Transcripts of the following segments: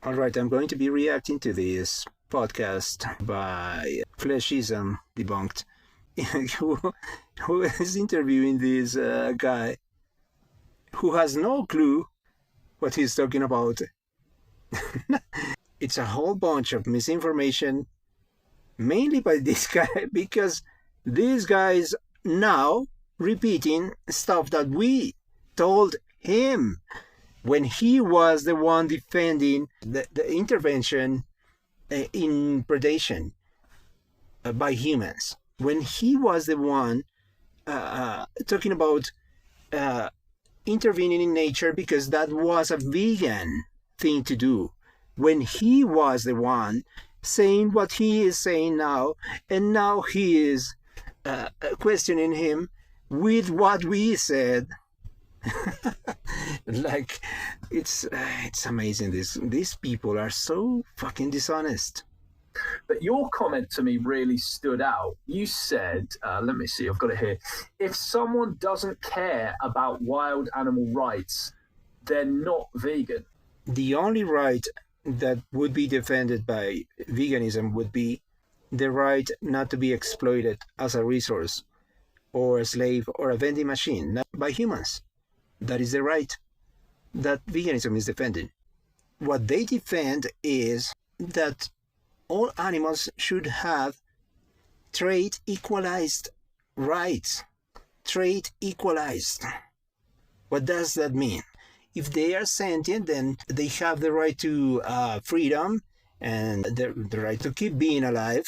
All right, I'm going to be reacting to this podcast by Fleshism Debunked, who, who is interviewing this guy who has no clue what he's talking about. It's a whole bunch of misinformation, mainly by this guy, because this guy is now repeating stuff that we told him when he was the one defending the intervention in predation by humans, when he was the one talking about intervening in nature because that was a vegan thing to do, when he was the one saying what he is saying now, and now he is questioning him with what we said. Like, it's amazing. These people are so fucking dishonest. But your comment to me really stood out. You said, let me see, I've got it here. If someone doesn't care about wild animal rights, they're not vegan. The only right that would be defended by veganism would be the right not to be exploited as a resource or a slave or a vending machine, not by humans. That is the right that veganism is defending. What they defend is that all animals should have trade equalized rights. Trade equalized. What does that mean? If they are sentient, then they have the right to freedom and the right to keep being alive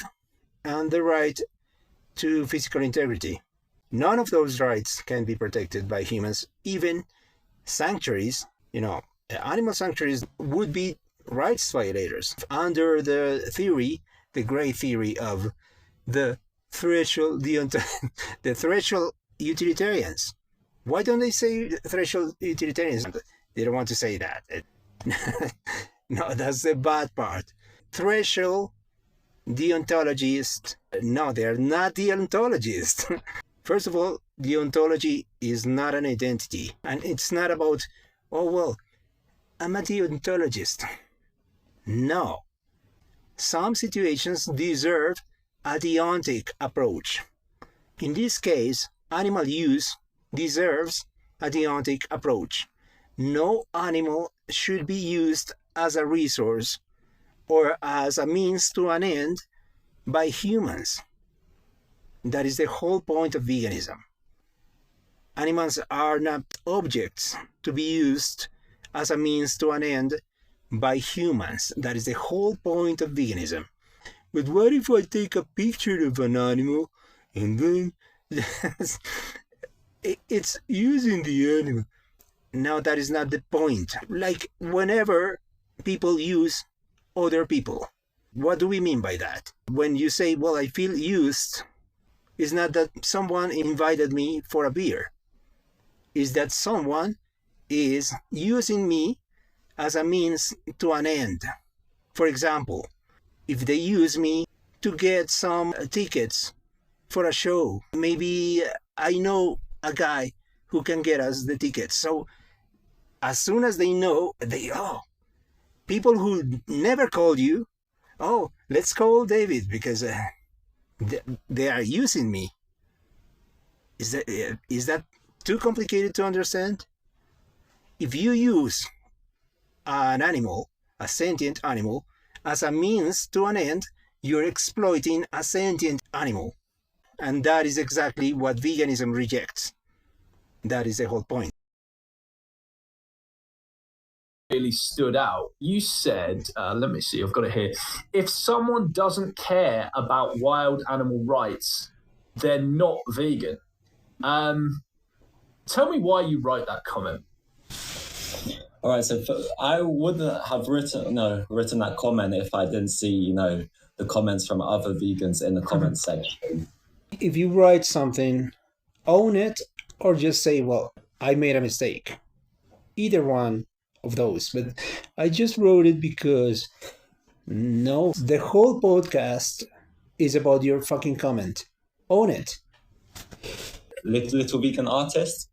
and the right to physical integrity. None of those rights can be protected by humans. Even sanctuaries, animal sanctuaries would be rights violators under the theory, the great theory of the threshold utilitarians. Why don't they say threshold utilitarians? They don't want to say that. No, that's the bad part. Threshold deontologists. No, they are not deontologists. First of all, deontology is not an identity. And it's not about, oh, well, I'm a deontologist. No. Some situations deserve a deontic approach. In this case, animal use deserves a deontic approach. No animal should be used as a resource or as a means to an end by humans. That is the whole point of veganism. Animals are not objects to be used as a means to an end by humans. That is the whole point of veganism. But what if I take a picture of an animal and then it's using the animal? No, that is not the point. Like, whenever people use other people, what do we mean by that? When you say, well, I feel used, it's not that someone invited me for a beer. It's that someone is using me as a means to an end. For example, if they use me to get some tickets for a show, maybe I know a guy who can get us the tickets. So as soon as they know, people who never called you, let's call David because they are using me. Is that too complicated to understand? If you use an animal, a sentient animal, as a means to an end, you're exploiting a sentient animal. And that is exactly what veganism rejects. That is the whole point. Really stood out. You said, let me see, I've got it here. If someone doesn't care about wild animal rights, they're not vegan. Tell me why you write that comment. All right, so I wouldn't have written that comment if I didn't see, the comments from other vegans in the comment section. If you write something, own it, or just say, well, I made a mistake. Either one of those. But I just wrote it because, no, the whole podcast is about your fucking comment. Own it. Little vegan artist?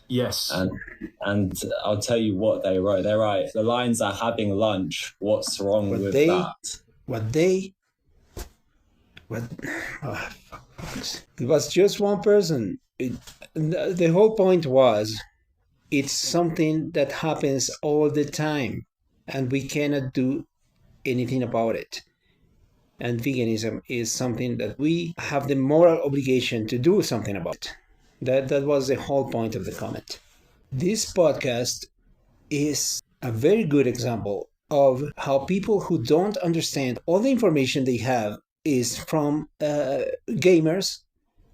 Yes. And I'll tell you what they wrote. They write, the lines are having lunch. What's wrong with that? It was just one person. The whole point was, it's something that happens all the time, and we cannot do anything about it. And veganism is something that we have the moral obligation to do something about. That was the whole point of the comment. This podcast is a very good example of how people who don't understand all the information they have is from gamers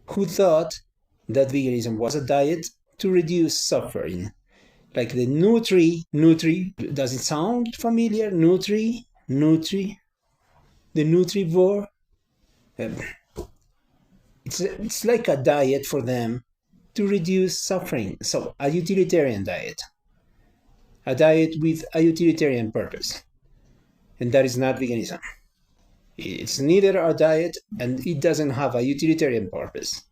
who thought that veganism was a diet to reduce suffering. Like the Nutri, does it sound familiar? Nutri, the Nutrivore. It's like a diet for them to reduce suffering. So a utilitarian diet. A diet with a utilitarian purpose. And that is not veganism. It's neither a diet, and it doesn't have a utilitarian purpose.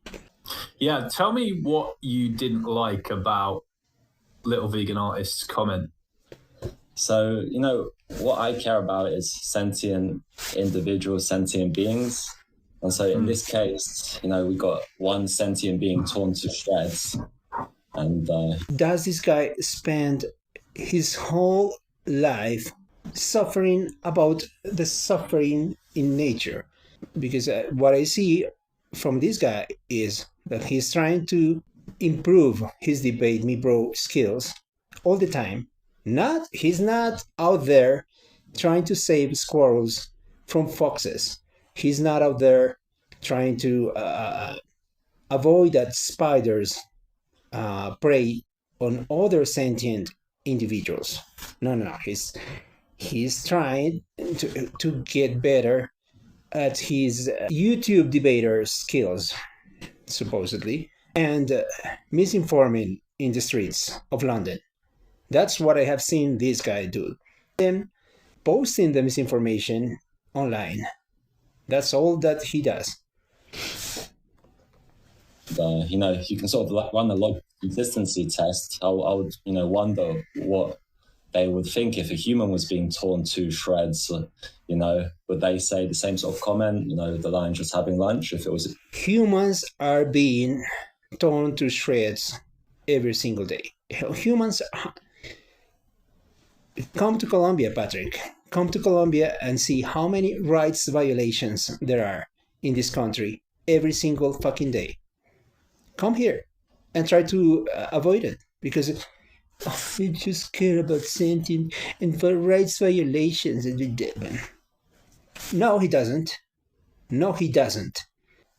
Yeah, tell me what you didn't like about Little Vegan Artist's comment. So, what I care about is sentient individuals, sentient beings. And so in this case, we got one sentient being torn to shreds. And does this guy spend his whole life suffering about the suffering in nature? Because what I see from this guy is that he's trying to improve his debate me bro skills all the time. He's not out there trying to save squirrels from foxes. He's not out there trying to avoid that spiders prey on other sentient individuals. No. He's trying to get better at his YouTube debater skills, supposedly, and misinforming in the streets of London. That's what I have seen this guy do. Then posting the misinformation online. That's all that he does. You can sort of run a log consistency test. I would, wonder what they would think if a human was being torn to shreds. Would they say the same sort of comment? The lion just having lunch. If it was humans are being torn to shreds every single day. Humans. Come to Colombia, Patrick. Come to Colombia and see how many rights violations there are in this country every single fucking day. Come here and try to avoid it, because we just care about sentient and for rights violations. No, he doesn't.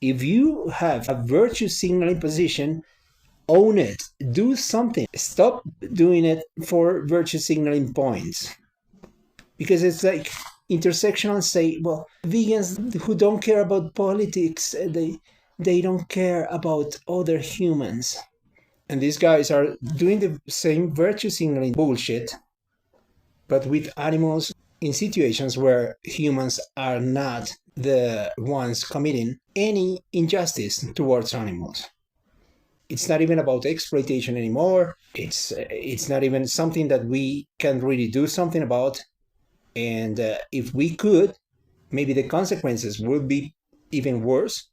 If you have a virtue signaling position, own it. Do something. Stop doing it for virtue signaling points. Because it's like intersectional say, well, vegans who don't care about politics, they don't care about other humans. And these guys are doing the same virtue signaling bullshit, but with animals in situations where humans are not the ones committing any injustice towards animals. It's not even about exploitation anymore. It's not even something that we can really do something about. And if we could, maybe the consequences would be even worse.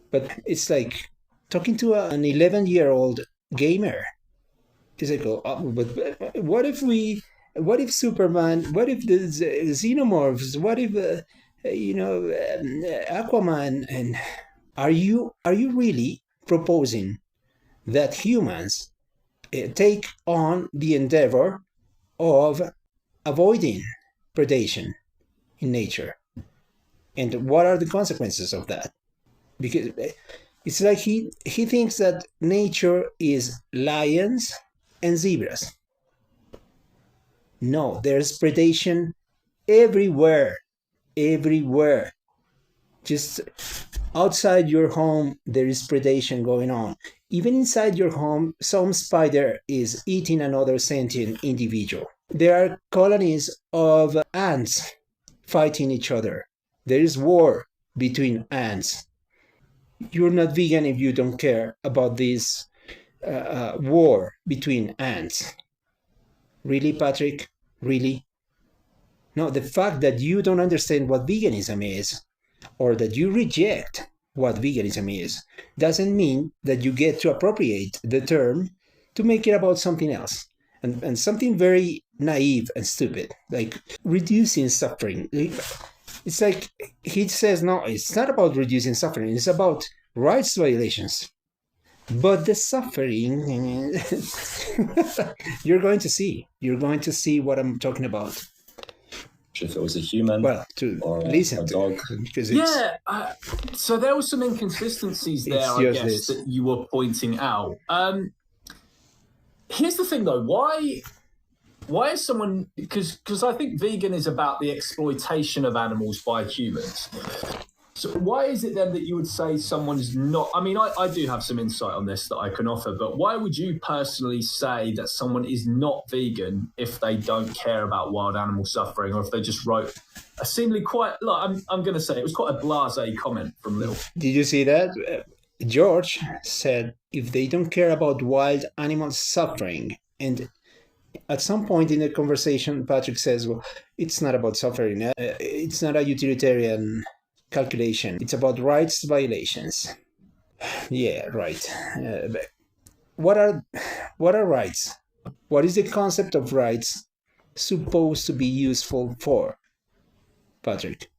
But it's like talking to an 11-year-old gamer. It's like, but what if Superman, what if the xenomorphs, what if, Aquaman, and are you really proposing that humans take on the endeavor of avoiding predation in nature? And what are the consequences of that? Because it's like he thinks that nature is lions and zebras. No, there's predation everywhere. Just outside your home, there is predation going on. Even inside your home, some spider is eating another sentient individual. There are colonies of ants fighting each other. There is war between ants. You're not vegan if you don't care about these war between ants. Really, Patrick? Really? No, the fact that you don't understand what veganism is, or that you reject what veganism is, doesn't mean that you get to appropriate the term to make it about something else. And something very naive and stupid, like reducing suffering. It's like he says, no, it's not about reducing suffering, it's about rights violations. But the suffering, you're going to see what I'm talking about. If it was a human, well, to or listen a to dog, because so there were some inconsistencies there, I guess, that you were pointing out. Here's the thing, though: why is someone? Because I think vegan is about the exploitation of animals by humans. So why is it then that you would say someone's not? I mean, I do have some insight on this that I can offer, but why would you personally say that someone is not vegan if they don't care about wild animal suffering, or if they just wrote a seemingly quite, I'm going to say it was quite a blasé comment from Lil. Did you see that? George said, if they don't care about wild animal suffering, and at some point in the conversation, Patrick says, well, it's not about suffering. It's not a utilitarian calculation. It's about rights violations. Yeah, right. What are rights? What is the concept of rights supposed to be useful for, Patrick?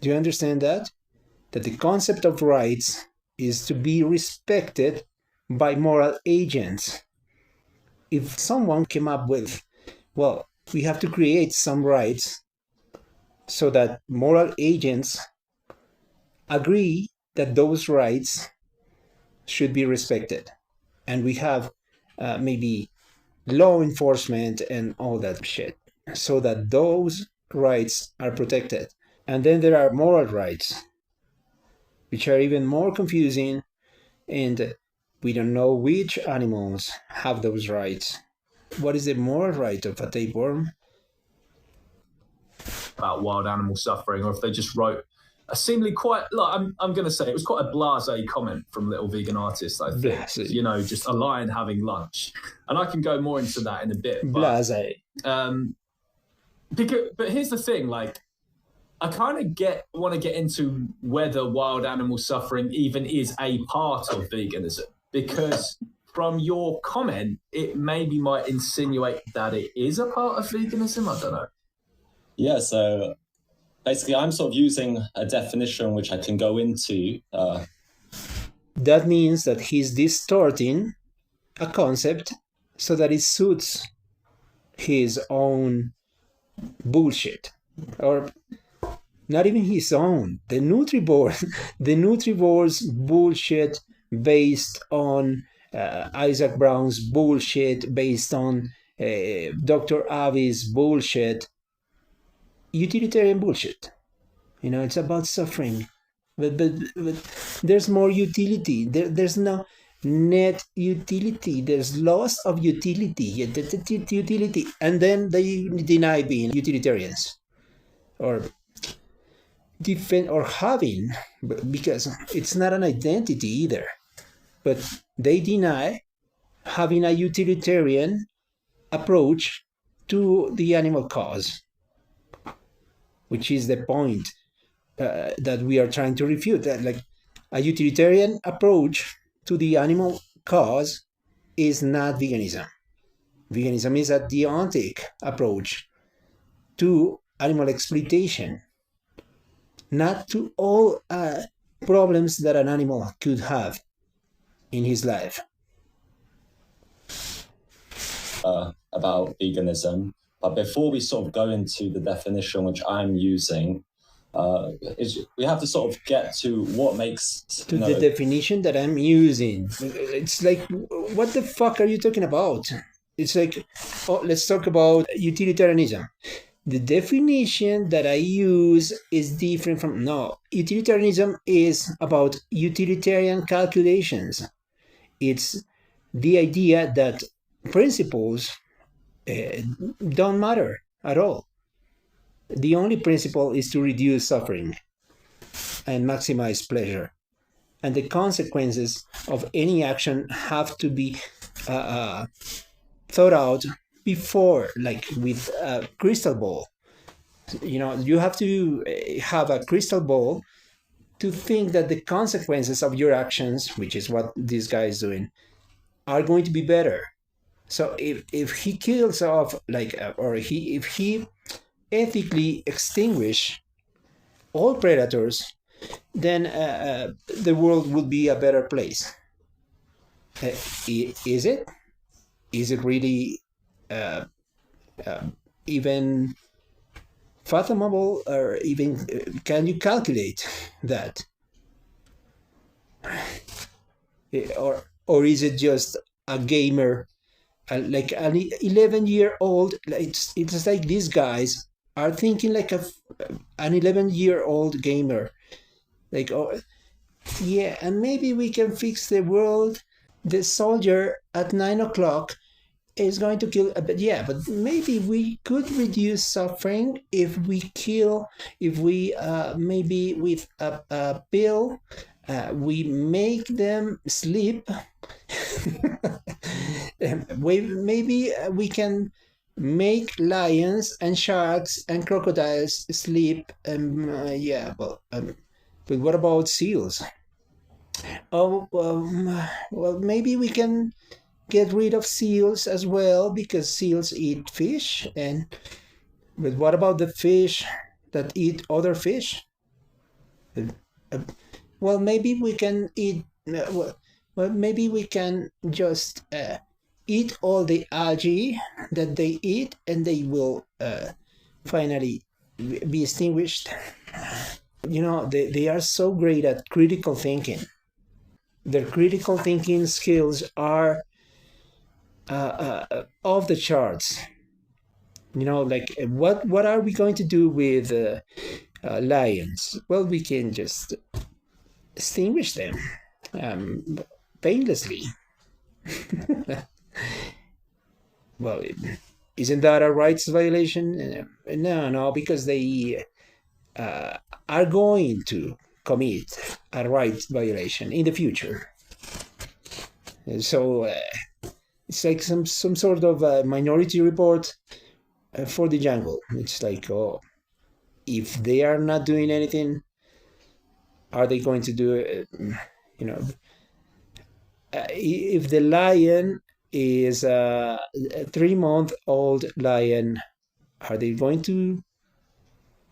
Do you understand that? That the concept of rights is to be respected by moral agents. If someone came up with, well, we have to create some rights so that moral agents agree that those rights should be respected. And we have maybe law enforcement and all that shit, so that those rights are protected. And then there are moral rights, which are even more confusing, and we don't know which animals have those rights. What is the moral right of a tapeworm? About wild animal suffering, or if they just wrote a seemingly quite, I'm going to say it was quite a blasé comment from Little Vegan Artist, I think. Blasé. You know, just a lion having lunch. And I can go more into that in a bit. Blasé. But here's the thing, like, I kind of want to get into whether wild animal suffering even is a part of veganism, because from your comment, it maybe might insinuate that it is a part of veganism. I don't know. Yeah, so basically I'm sort of using a definition which I can go into. That means that he's distorting a concept so that it suits his own bullshit. Or not even his own. The Nutribore's bullshit based on Isaac Brown's bullshit, based on Dr. Avi's bullshit. Utilitarian bullshit. You know, it's about suffering. But there's more utility. There's no net utility. There's loss of utility. Utility. And then they deny being utilitarians. Or defend or having, because it's not an identity either. But they deny having a utilitarian approach to the animal cause, which is the point that we are trying to refute. That, like, a utilitarian approach to the animal cause is not veganism. Veganism is a deontic approach to animal exploitation, not to all problems that an animal could have in his life. About veganism. But before we sort of go into the definition which I'm using, we have to sort of get to what makes... the definition that I'm using. It's like, what the fuck are you talking about? It's like, oh, let's talk about utilitarianism. The definition that I use is different from... No, utilitarianism is about utilitarian calculations. It's the idea that principles don't matter at all. The only principle is to reduce suffering and maximize pleasure. and the consequences of any action have to be thought out before, like with a crystal ball. You have to have a crystal ball to think that the consequences of your actions, which is what this guy is doing, are going to be better. So if he kills off, if he ethically extinguish all predators, then the world would be a better place. Is it? Is it really even fathomable, or even can you calculate that? Or is it just a gamer, like an 11-year-old? It's like these guys are thinking like an 11-year-old gamer, like, oh yeah, and maybe we can fix the world. The soldier at 9 o'clock is going to kill, but maybe we could reduce suffering if we maybe with a pill, we make them sleep. Maybe we can make lions and sharks and crocodiles sleep. But what about seals? Well, maybe we can get rid of seals as well, because seals eat fish. But what about the fish that eat other fish? Well, maybe we can eat. Maybe we can just eat all the algae that they eat, and they will finally be extinguished. They are so great at critical thinking. Their critical thinking skills are off the charts. What are we going to do with lions? Well, we can just extinguish them painlessly. Well, isn't that a rights violation? No, because they are going to commit a rights violation in the future. So it's like some sort of a Minority Report for the jungle. It's like, if they are not doing anything, are they going to do it? If the lion is a 3-month-old lion, are they going to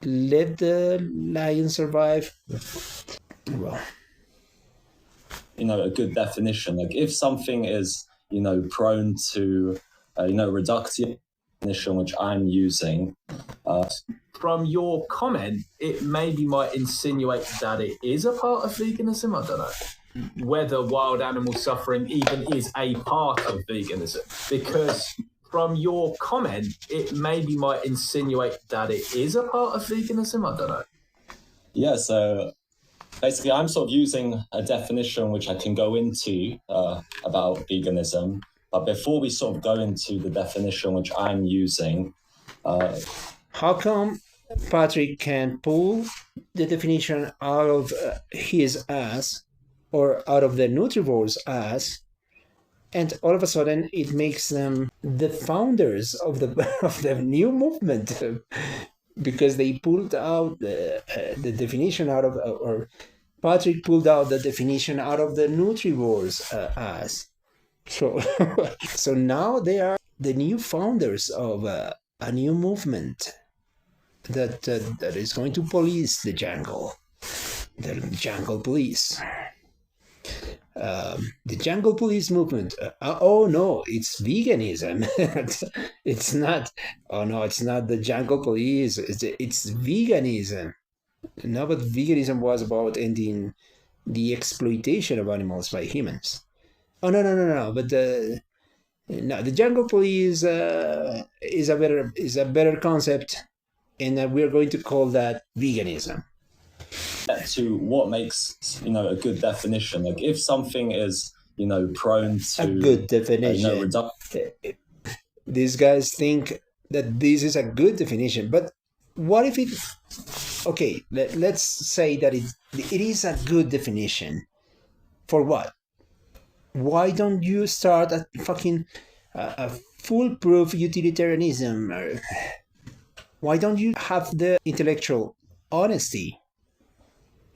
let the lion survive? Well, a good definition, like if something is prone to reductive definition, which I'm using, from your comment, it maybe might insinuate that it is a part of veganism. I don't know whether wild animal suffering even is a part of veganism, because from your comment, it maybe might insinuate that it is a part of veganism. I don't know. Yeah, so basically I'm sort of using a definition which I can go into about veganism. But before we sort of go into the definition which I'm using... how come Patrick can pull the definition out of his ass, or out of the Nutrivore's ass, and all of a sudden it makes them the founders of the new movement, because they pulled out the definition out of, or Patrick pulled out the definition out of the Nutrivore's ass. So now they are the new founders of a new movement that is going to police the jungle police. The jungle police movement. No, it's veganism. It's not. Oh no, it's not the jungle police. It's veganism. No, but veganism was about ending the exploitation of animals by humans. Oh no. But the jungle police is a better concept, and we're going to call that veganism. To what makes a good definition, like if something is prone to a good definition, these guys think that this is a good definition, but what if let's say that it is a good definition, For what? Why don't you start a foolproof utilitarianism? Why don't you have the intellectual honesty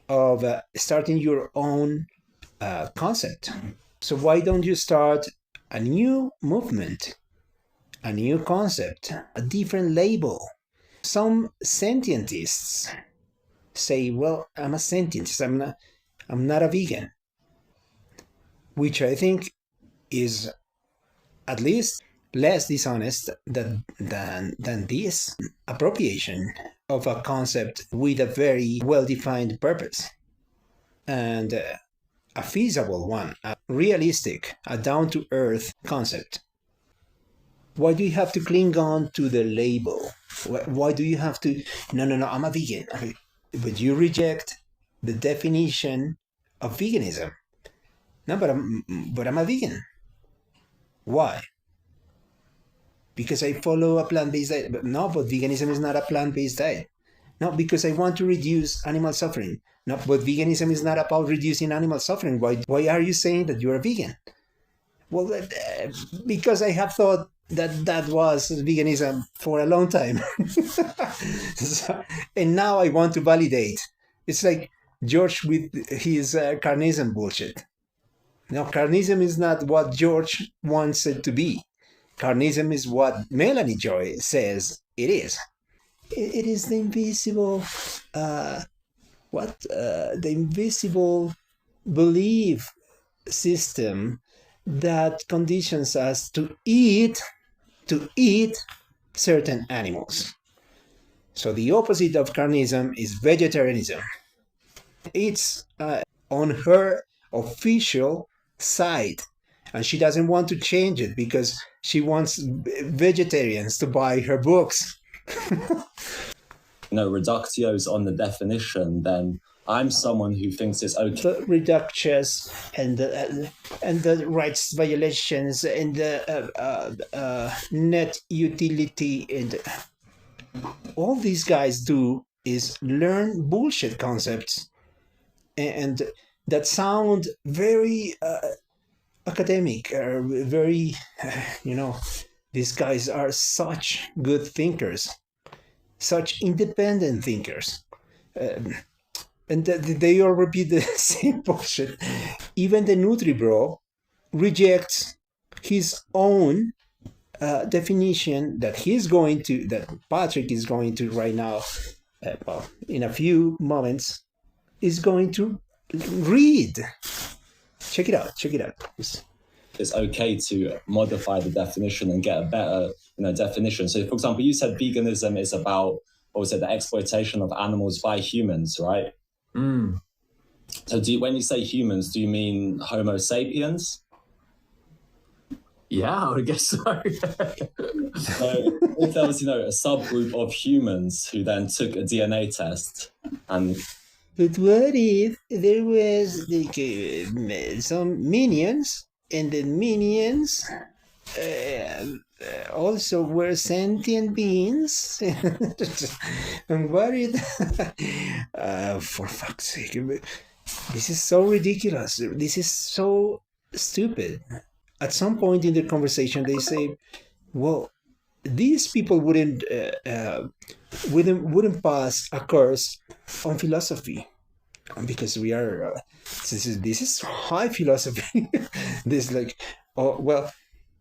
of starting your own concept? So why don't you start a new movement, a new concept, a different label? Some sentientists say, well, I'm a sentientist, I'm not a vegan, which I think is at least less dishonest than this appropriation of a concept with a very well-defined purpose and a feasible one, a realistic, a down-to-earth concept. Why do you have to cling on to the label? Why do you have to, no, I'm a vegan, but you reject the definition of veganism? No, but I'm a vegan. Why? Because I follow a plant-based diet. No, but veganism is not a plant-based diet. No, because I want to reduce animal suffering. No, but veganism is not about reducing animal suffering. Why are you saying that you're a vegan? Well, because I have thought that was veganism for a long time. And now I want to validate. It's like George with his carnism bullshit. No, carnism is not what George wants it to be. Carnism is what Melanie Joy says it is. It is the invisible, the invisible belief system that conditions us to eat certain animals. So the opposite of carnism is vegetarianism. It's on her official side, and she doesn't want to change it because she wants vegetarians to buy her books. Reductio's on the definition, then I'm someone who thinks it's okay. The reductious and the rights violations and the net utility, and all these guys do is learn bullshit concepts and that sound very academic, very, these guys are such good thinkers, such independent thinkers. And they all repeat the same bullshit. Even the NutriBro rejects his own definition that Patrick is going to right now, in a few moments, is going to read. Check it out. It's okay to modify the definition and get a better, definition. So, for example, you said veganism is about, the exploitation of animals by humans, right? Mm. So when you say humans, do you mean Homo sapiens? Yeah, I would guess so. So if there was, a subgroup of humans who then took a DNA test and... But what if there was some minions, and the minions also were sentient beings? And what if... for fuck's sake, this is so ridiculous. This is so stupid. At some point in the conversation, they say, well, these people wouldn't pass a course on philosophy because we are this is high philosophy. This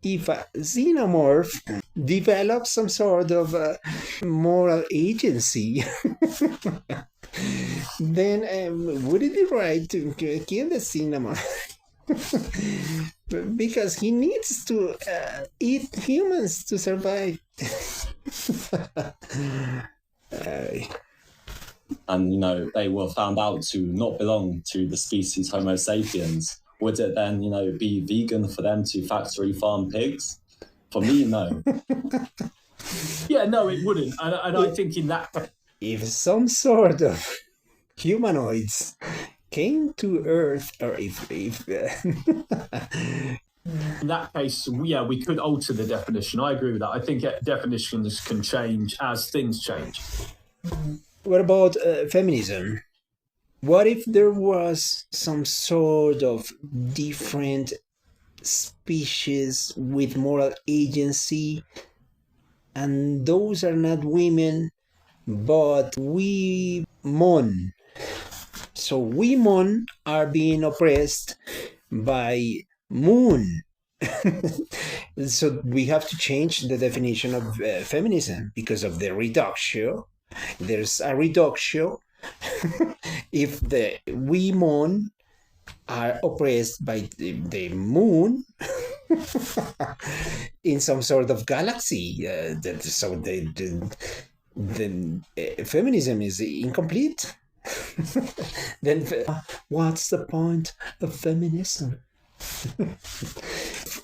if a xenomorph develops some sort of moral agency, then would it be right to kill the xenomorph? Because he needs to eat humans to survive. And, they were found out to not belong to the species Homo sapiens. Would it then, be vegan for them to factory farm pigs? For me, no. Yeah, no, it wouldn't. And I think in that... If some sort of humanoids came to Earth, or if in that case, we could alter the definition. I agree with that. I think definitions can change as things change. What about feminism? What if there was some sort of different species with moral agency, and those are not women, but we mon. So women are being oppressed by moon. So we have to change the definition of feminism because of the reduction. There's a reduction if the women are oppressed by the moon in some sort of galaxy. So then feminism is incomplete. Then what's the point of feminism?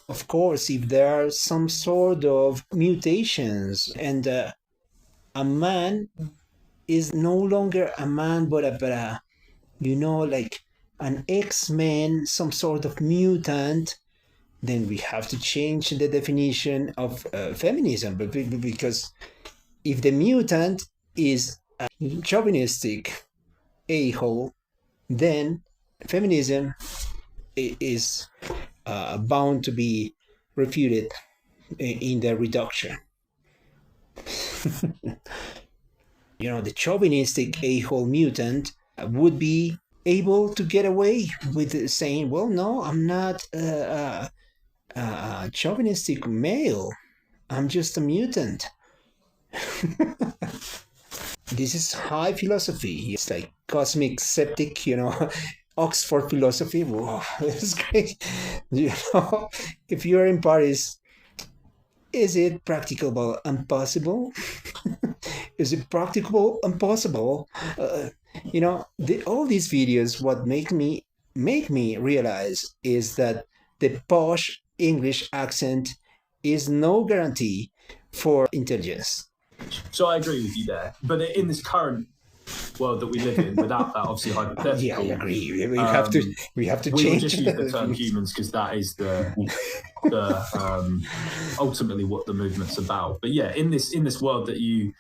Of course, if there are some sort of mutations and a man is no longer a man but a like an X-Men, some sort of mutant, then we have to change the definition of feminism, because if the mutant is a chauvinistic a-hole, then feminism is bound to be refuted in the reduction. The chauvinistic a-hole mutant would be able to get away with saying, well, no, I'm not a chauvinistic male. I'm just a mutant. This is high philosophy. It's like cosmic septic, Oxford philosophy. Whoa, it's great. If you're in Paris, is it practicable and possible? Is it practicable and possible? All these videos, what make me realize is that the posh English accent is no guarantee for intelligence. So I agree with you there. But in this current world that we live in, without that obviously hypothetical, yeah, I agree. We have to change. We'll just use the term humans because that is the ultimately what the movement's about. But yeah, in this world that you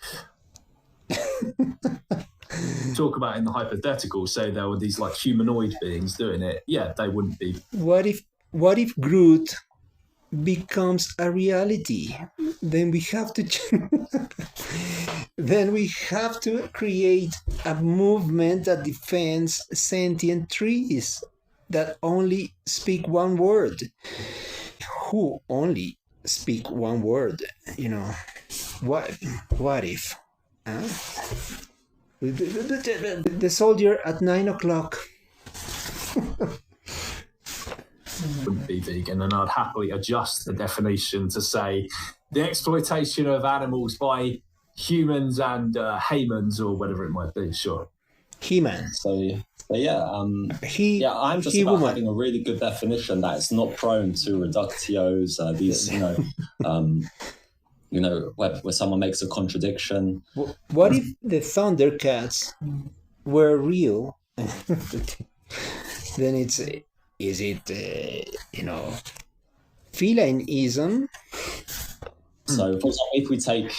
talk about in the hypothetical, say there were these like humanoid beings doing it, yeah, they wouldn't be. What if Groot becomes a reality? Then we have to create a movement that defends sentient trees that only speak one word. Who only speak one word? What if? Huh? The soldier at 9:00 wouldn't be vegan, and I'd happily adjust the definition to say the exploitation of animals by humans and humans or whatever it might be. Sure. He-Man. So yeah, I'm just about having a really good definition that it's not prone to reductios. These, where someone makes a contradiction. What if the Thundercats were real? Then is it felineism? So, for example, if we take,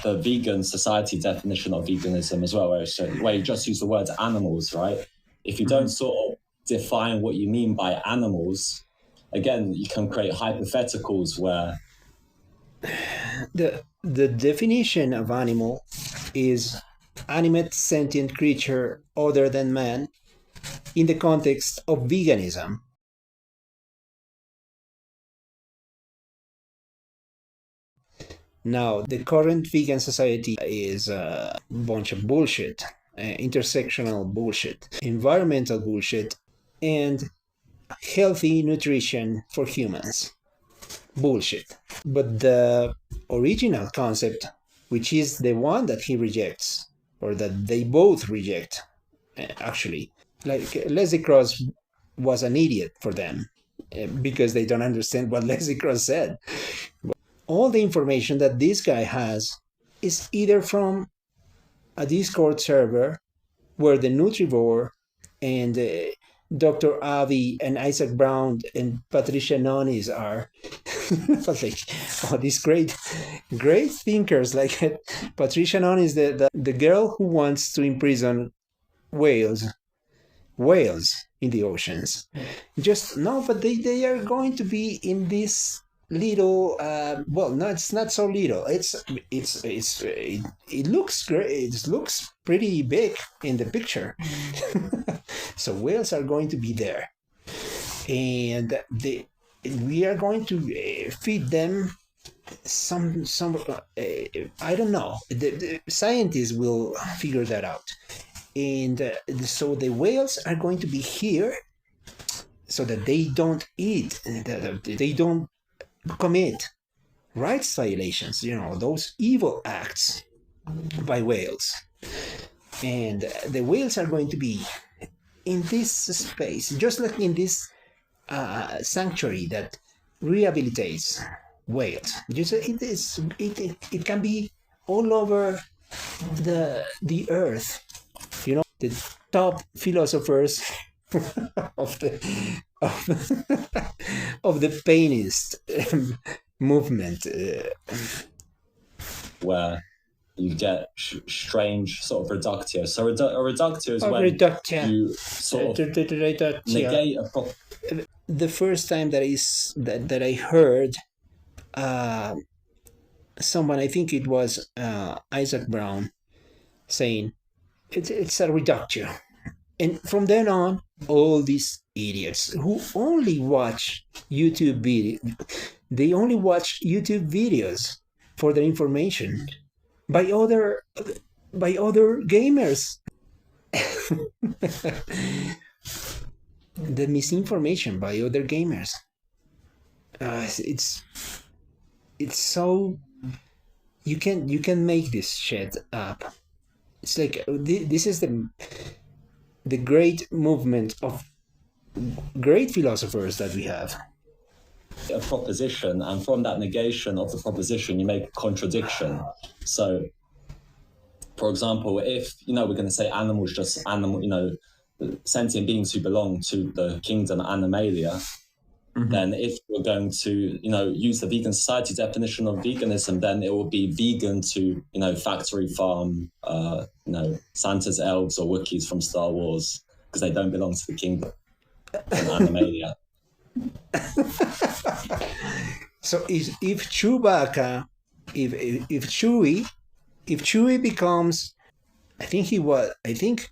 the vegan society definition of veganism as well, where you just use the word animals, right? If you don't sort of define what you mean by animals, again, you can create hypotheticals where the definition of animal is animate sentient creature other than man in the context of veganism. Now, the current vegan society is a bunch of bullshit, intersectional bullshit, environmental bullshit, and healthy nutrition for humans. Bullshit. But the original concept, which is the one that he rejects, or that they both reject, actually, like Leslie Cross was an idiot for them because they don't understand what Leslie Cross said. All the information that this guy has is either from a Discord server where the Nutrivore and Dr. Avi and Isaac Brown and Patricia Nonis are these great thinkers. Like Patricia Nonis, the girl who wants to imprison whales in the oceans. Just no, but they are going to be in this little. Well, no, it's not so little. It looks great. It looks pretty big in the picture. So whales are going to be there, and we are going to feed them some I don't know. The scientists will figure that out. And so the whales are going to be here so that they don't eat, they don't commit rights violations, those evil acts by whales. And the whales are going to be in this space, just like in this sanctuary that rehabilitates whales. It can be all over the earth. The top philosophers of the painist movement, where you get strange sort of reductio. So a reductio is when you sort of negate a prop. The first time that I heard someone, I think it was Isaac Brown, saying it's a reductio. And from then on, all these idiots who only watch YouTube videos, they only watch YouTube videos for their information by other gamers. The misinformation by other gamers. It's so you can make this shit up. It's like this is the great movement of great philosophers that we have. A proposition, and from that negation of the proposition, you make a contradiction. So, for example, if we're going to say animals just sentient beings who belong to the kingdom Animalia. Mm-hmm. Then if we're going to, use the vegan society definition of veganism, then it will be vegan to, factory farm, Santa's elves or Wookiees from Star Wars, because they don't belong to the kingdom and Animalia. So if Chewbacca, if Chewie becomes, I think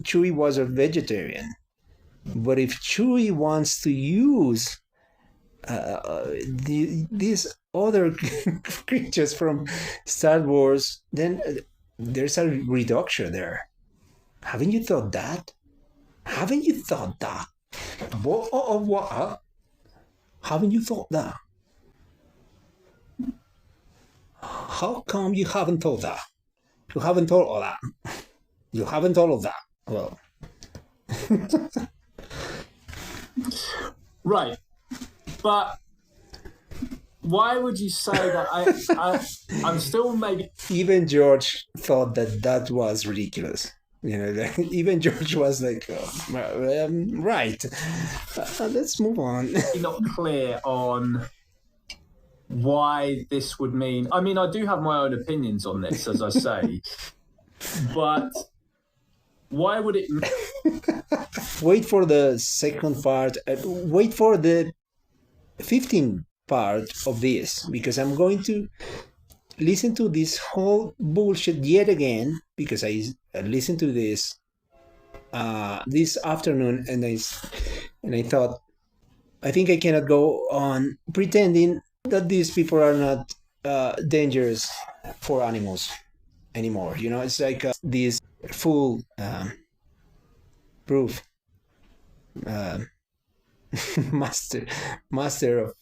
Chewie was a vegetarian, but if Chewie wants to use these other creatures from Star Wars, then there's a reduction there. Haven't you thought that? Haven't you thought that? What? Haven't you thought that? How come you haven't thought that? You haven't thought all that. You haven't thought of that. Well, right. But why would you say that? I'm still maybe... Even George thought that was ridiculous. Even George was like, right. Let's move on. Not clear on why this would mean... I mean, I do have my own opinions on this, as I say. But why would it... Wait for the second part. Wait for the 15th part of this, because I'm going to listen to this whole bullshit yet again, because I listened to this this afternoon, and I thought, I think I cannot go on pretending that these people are not dangerous for animals anymore. It's like this full proof master of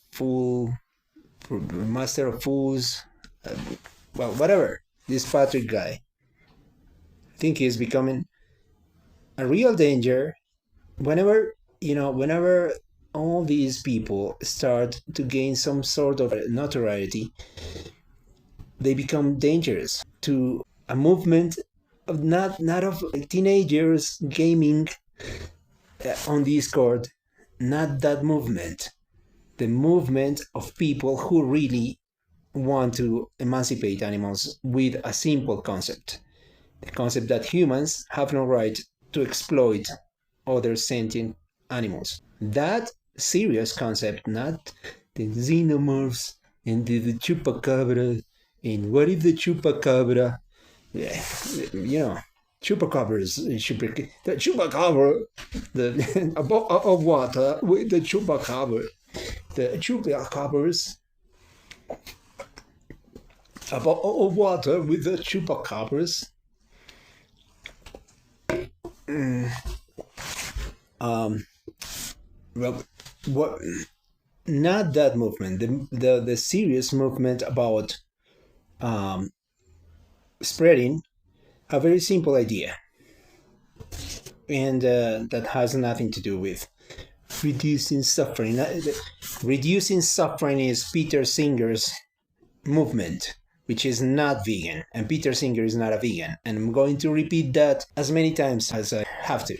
fools, well, whatever, this Patrick guy, I think he's becoming a real danger. Whenever all these people start to gain some sort of notoriety, they become dangerous to a movement of not of teenagers gaming on Discord. Not that movement. The movement of people who really want to emancipate animals with a simple concept. The concept that humans have no right to exploit other sentient animals. That serious concept, not the xenomorphs and the chupacabra, and what if the chupacabra, chupacabras, the chupacabra, of water with the chupacabra, the chupacabras of water with the chupacabras. Well, what? Not that movement. The serious movement about spreading a very simple idea, and that has nothing to do with reducing suffering. Reducing suffering is Peter Singer's movement, which is not vegan, and Peter Singer is not a vegan, and I'm going to repeat that as many times as I have to.